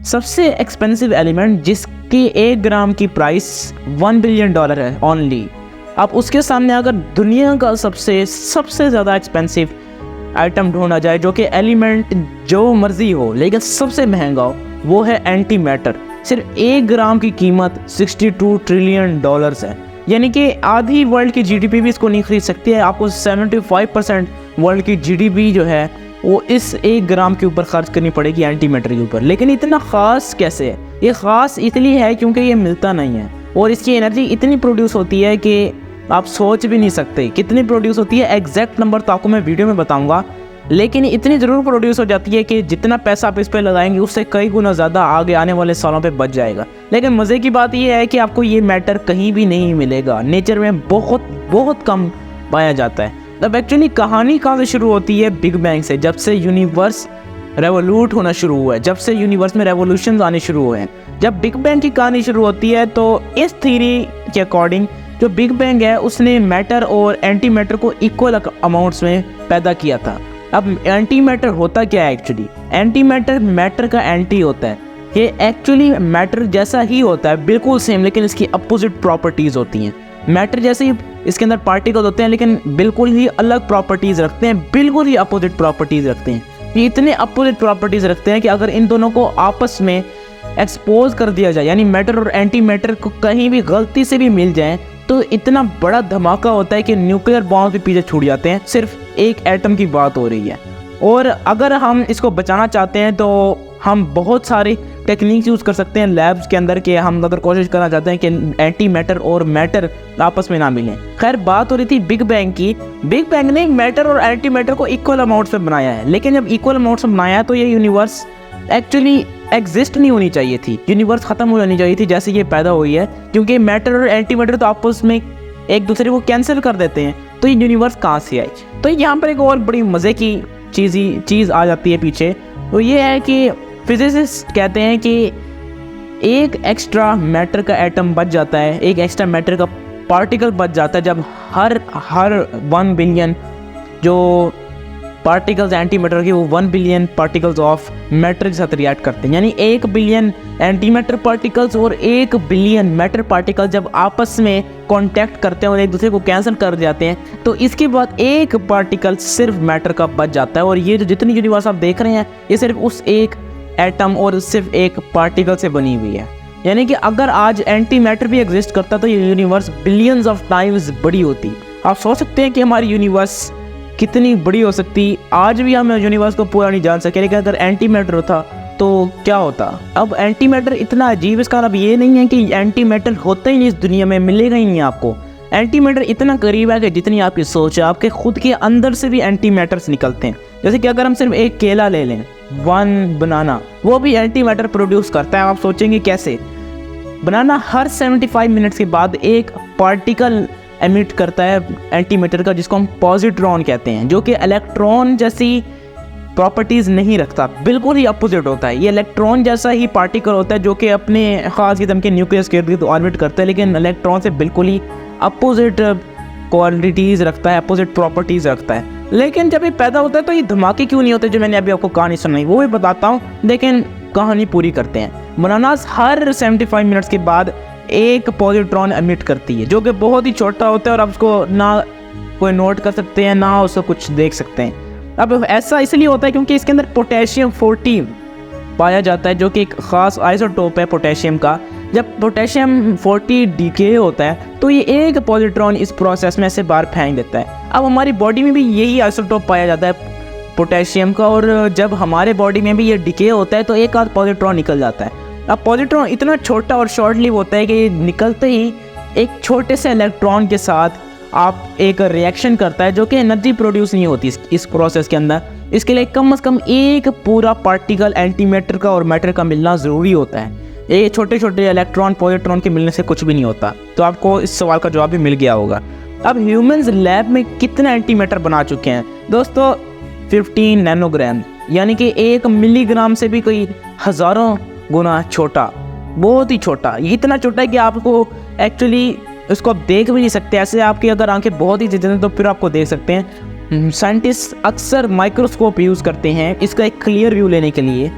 सबसे expensive element जिसकी 1 ग्राम की प्राइस $1 बिलियन है ओनली। अब उसके सामने अगर दुनिया का सबसे ज़्यादा एक्सपेंसिव आइटम ढूंढा जाए जो कि एलिमेंट जो मर्जी हो लेकिन सबसे महंगा हो, वो है एंटी मैटर। सिर्फ 1 ग्राम की कीमत $62 ट्रिलियन है, यानी कि आधी वर्ल्ड की जीडीपी भी इसको नहीं खरीद सकती है। आपको 75% वर्ल्ड की जीडीपी जो है वो इस 1 ग्राम के ऊपर खर्च करनी पड़ेगी एंटी मैटर के ऊपर। लेकिन इतना ख़ास कैसे है? ये ख़ास इसलिए है क्योंकि ये मिलता नहीं है और इसकी एनर्जी इतनी प्रोड्यूस होती है कि आप सोच भी नहीं सकते कितनी प्रोड्यूस होती है। एग्जैक्ट नंबर तो आपको मैं वीडियो में बताऊंगा, लेकिन इतनी ज़रूर प्रोड्यूस हो जाती है कि जितना पैसा आप इस पर लगाएंगे उससे कई गुना ज़्यादा आगे आने वाले सालों पे बच जाएगा। लेकिन मज़े की बात यह है कि आपको ये मैटर कहीं भी नहीं मिलेगा, नेचर में बहुत कम पाया जाता है। तब एक्चुअली कहानी कहाँ से शुरू होती है? बिग बैंग से। जब से यूनिवर्स रेवोल्यूट होना शुरू हुआ है, जब से यूनिवर्स में रेवोल्यूशन आने शुरू हुए हैं, जब बिग बैंग की कहानी शुरू होती है तो इस थ्योरी के अकॉर्डिंग जो बिग बैंग है उसने मैटर और एंटी मैटर को इक्वल अमाउंट्स में पैदा किया था। अब एंटी मैटर होता क्या है? एक्चुअली एंटी मैटर मैटर का एंटी होता है। ये एक्चुअली मैटर जैसा ही होता है, बिल्कुल सेम, लेकिन इसकी अपोजिट प्रॉपर्टीज़ होती हैं। मैटर जैसे ही इसके अंदर पार्टिकल्स होते हैं लेकिन बिल्कुल ही अलग प्रॉपर्टीज़ रखते हैं, बिल्कुल ही अपोजिट प्रॉपर्टीज़ रखते हैं। ये इतने अपोजिट प्रॉपर्टीज़ रखते हैं कि अगर इन दोनों को आपस में एक्सपोज कर दिया जाए, यानी मैटर और एंटी मैटर को कहीं भी गलती से भी मिल जाए तो इतना बड़ा धमाका होता है कि न्यूक्लियर बॉम्ब भी पीछे छूट जाते हैं। सिर्फ एक एटम की बात हो रही है। और अगर हम इसको बचाना चाहते हैं तो हम बहुत सारी टेक्निक्स यूज़ कर सकते हैं लैब्स के अंदर कि हम अगर कोशिश करना चाहते हैं कि एंटी मैटर और मैटर आपस में ना मिलें। खैर, बात हो रही थी बिग बैंग की। बिग बैंग ने मैटर और एंटी मैटर को इक्वल अमाउंट्स में बनाया है, लेकिन जब इक्वल अमाउंट्स में बनाया तो ये यूनिवर्स एक्चुअली एग्जिस्ट नहीं होनी चाहिए थी। यूनिवर्स ख़त्म हो जानी चाहिए थी जैसे ये पैदा हुई है, क्योंकि मैटर और एंटी मैटर तो आपस में एक दूसरे को कैंसिल कर देते हैं। तो ये यूनिवर्स कहाँ से आई? तो यहाँ पर एक और बड़ी मज़े की चीज़ आ जाती है पीछे। तो ये है कि फिजिसिस्ट कहते हैं कि एक एक्स्ट्रा मैटर का एटम बच जाता है, एक एक्स्ट्रा मैटर का पार्टिकल बच जाता है जब हर 1 बिलियन जो पार्टिकल्स एंटी मैटर के वो 1 बिलियन पार्टिकल्स ऑफ मैटर के साथ रिएक्ट करते हैं। यानी 1 बिलियन एंटी मैटर पार्टिकल्स और 1 बिलियन मैटर पार्टिकल्स जब आपस में कांटेक्ट करते हैं और एक दूसरे को कैंसिल कर जाते हैं तो इसके बाद एक पार्टिकल सिर्फ मैटर का बच जाता है। और ये जो जितनी यूनिवर्स आप देख रहे हैं ये सिर्फ उस एक एटम और सिर्फ एक पार्टिकल से बनी हुई है। यानी कि अगर आज एंटी मैटर भी एग्जिस्ट करता तो ये यूनिवर्स बिलियंस ऑफ टाइम्स बड़ी होती। आप सोच सकते हैं कि हमारी यूनिवर्स कितनी बड़ी हो सकती। आज भी हम यूनिवर्स को पूरा नहीं जान सके, लेकिन अगर एंटी मैटर होता तो क्या होता? अब एंटी मैटर इतना अजीब, इसका अब ये नहीं है कि एंटी मैटर होता ही नहीं इस दुनिया में, मिलेगा ही नहीं आपको। एंटी मैटर इतना करीब है कि जितनी आपकी सोच है, आपके खुद के अंदर से भी एंटी मैटर्स निकलते हैं। जैसे कि अगर हम सिर्फ एक केला ले लें, 1 बनाना, वो भी एंटी मैटर प्रोड्यूस करता है। आप सोचेंगे कैसे? बनाना हर 75 मिनट्स के बाद एक पार्टिकल एमिट करता है एंटी मैटर का, जिसको हम पॉजिट्रॉन कहते हैं, जो कि इलेक्ट्रॉन जैसी प्रॉपर्टीज़ नहीं रखता, बिल्कुल ही अपोजिट होता है। ये इलेक्ट्रॉन जैसा ही पार्टिकल होता है जो कि अपने ख़ास किस्म के न्यूक्लियस के इर्द गिर्द ऑर्बिट करता है, लेकिन इलेक्ट्रॉन से बिल्कुल ही अपोजिट क्वालिटीज़ रखता है, अपोजिट प्रॉपर्टीज़ रखता है। लेकिन जब ये पैदा होता है तो ये धमाके क्यों नहीं होते जो मैंने अभी आपको कहानी सुनाई, वो भी बताता हूँ, लेकिन कहानी पूरी करते हैं। बनानास हर 75 मिनट्स के बाद एक पॉजिट्रॉन एमिट करती है जो कि बहुत ही छोटा होता है और आप उसको ना कोई नोट कर सकते हैं ना उसको कुछ देख सकते हैं। अब ऐसा इसलिए होता है क्योंकि इसके अंदर पोटेशियम 40 पाया जाता है, जो कि एक ख़ास आइसोटोप है पोटेशियम का। जब पोटेशियम 40 डीके होता है तो ये एक पॉजिट्रॉन इस प्रोसेस में से बाहर फेंक देता है। अब हमारी बॉडी में भी यही आइसोटोप पाया जाता है पोटेशियम का, और जब हमारे बॉडी में भी ये डीके होता है तो एक आध पॉजिट्रॉन निकल जाता है। अब पॉजिट्रॉन इतना छोटा और शॉर्ट लिव होता है कि निकलते ही एक छोटे से इलेक्ट्रॉन के साथ आप एक रिएक्शन करता है जो कि एनर्जी प्रोड्यूस नहीं होती इस प्रोसेस के अंदर। इसके लिए कम से कम एक पूरा पार्टिकल एंटी मैटर का और मैटर का मिलना ज़रूरी होता है। ये छोटे छोटे इलेक्ट्रॉन पॉजिट्रॉन के मिलने से कुछ भी नहीं होता। तो आपको इस सवाल का जवाब भी मिल गया होगा। अब ह्यूमंस लैब में कितने एंटी मैटर बना चुके हैं दोस्तों? 15 नैनोग्राम, यानी कि 1 मिलीग्राम से भी कोई हज़ारों गुना छोटा, बहुत ही छोटा। ये इतना छोटा है कि आपको एक्चुअली इसको आप देख भी नहीं सकते। ऐसे आपकी अगर आंखें बहुत ही तेज हैं तो फिर आपको देख सकते हैं। साइंटिस्ट अक्सर माइक्रोस्कोप यूज़ करते हैं इसका एक क्लियर व्यू लेने के लिए।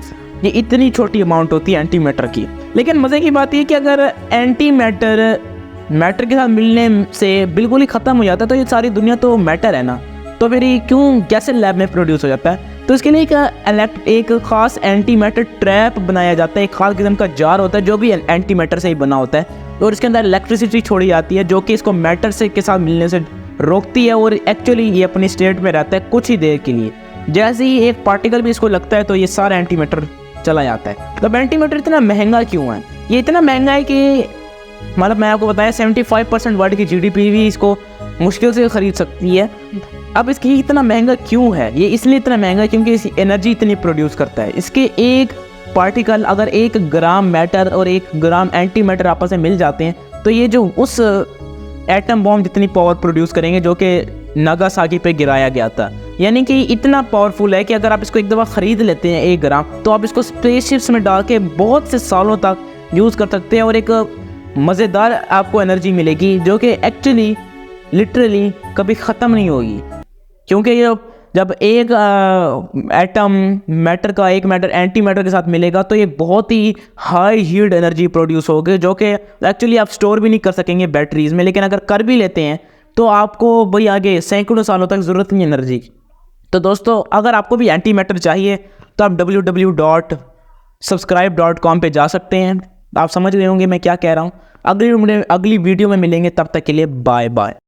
ये इतनी छोटी अमाउंट होती है एंटी मैटर की। लेकिन मज़े की बात ये कि अगर एंटी मैटर मैटर के साथ मिलने से बिल्कुल ही ख़त्म हो जाता है तो ये सारी दुनिया तो मैटर है ना, तो फिर ये क्यों कैसे लैब में प्रोड्यूस हो जाता है? तो इसके लिए एक ख़ास एंटी मैटर ट्रैप बनाया जाता है, एक ख़ास किस्म का जार होता है जो भी एंटी मैटर से ही बना होता है, और इसके अंदर इलेक्ट्रिसिटी छोड़ी जाती है जो कि इसको मैटर से के साथ मिलने से रोकती है, और एक्चुअली ये अपनी स्टेट में रहता है कुछ ही देर के लिए। जैसे ही एक पार्टिकल भी इसको लगता है तो ये सारा एंटी मैटर चला जाता है। तो एंटी मैटर इतना महंगा क्यों है? ये इतना महंगा है कि मतलब मैं आपको बताया 75% वर्ल्ड की जीडीपी भी इसको मुश्किल से खरीद सकती है। अब इसकी इतना महंगा क्यों है? ये इसलिए इतना महंगा है क्योंकि इस एनर्जी इतनी प्रोड्यूस करता है। इसके एक पार्टिकल अगर 1 ग्राम मैटर और 1 ग्राम एंटी मैटर आपस में मिल जाते हैं तो ये जो उस एटम बॉम्ब जितनी पावर प्रोड्यूस करेंगे जो कि नागासाकी पे गिराया गया था, यानी कि इतना पावरफुल है कि अगर आप इसको एक दफ़ा ख़रीद लेते हैं 1 ग्राम तो आप इसको स्पेसशिप्स में डाल के बहुत से सालों तक यूज़ कर सकते हैं, और एक मज़ेदार आपको एनर्जी मिलेगी जो कि एक्चुअली लिटरली कभी ख़त्म नहीं होगी। क्योंकि ये जब एक एटम मैटर का एक मैटर एंटी मैटर के साथ मिलेगा तो ये बहुत ही हाई हीट एनर्जी प्रोड्यूस होगी जो कि एक्चुअली आप स्टोर भी नहीं कर सकेंगे बैटरीज में, लेकिन अगर कर भी लेते हैं तो आपको भाई आगे सैकड़ों सालों तक ज़रूरत नहीं एनर्जी की। तो दोस्तों अगर आपको भी एंटी मैटर चाहिए तो आप www.subscribe.com पे जा सकते हैं। आप समझ गए होंगे मैं क्या कह रहा हूँ। अगली वीडियो में मिलेंगे, तब तक के लिए बाय बाय।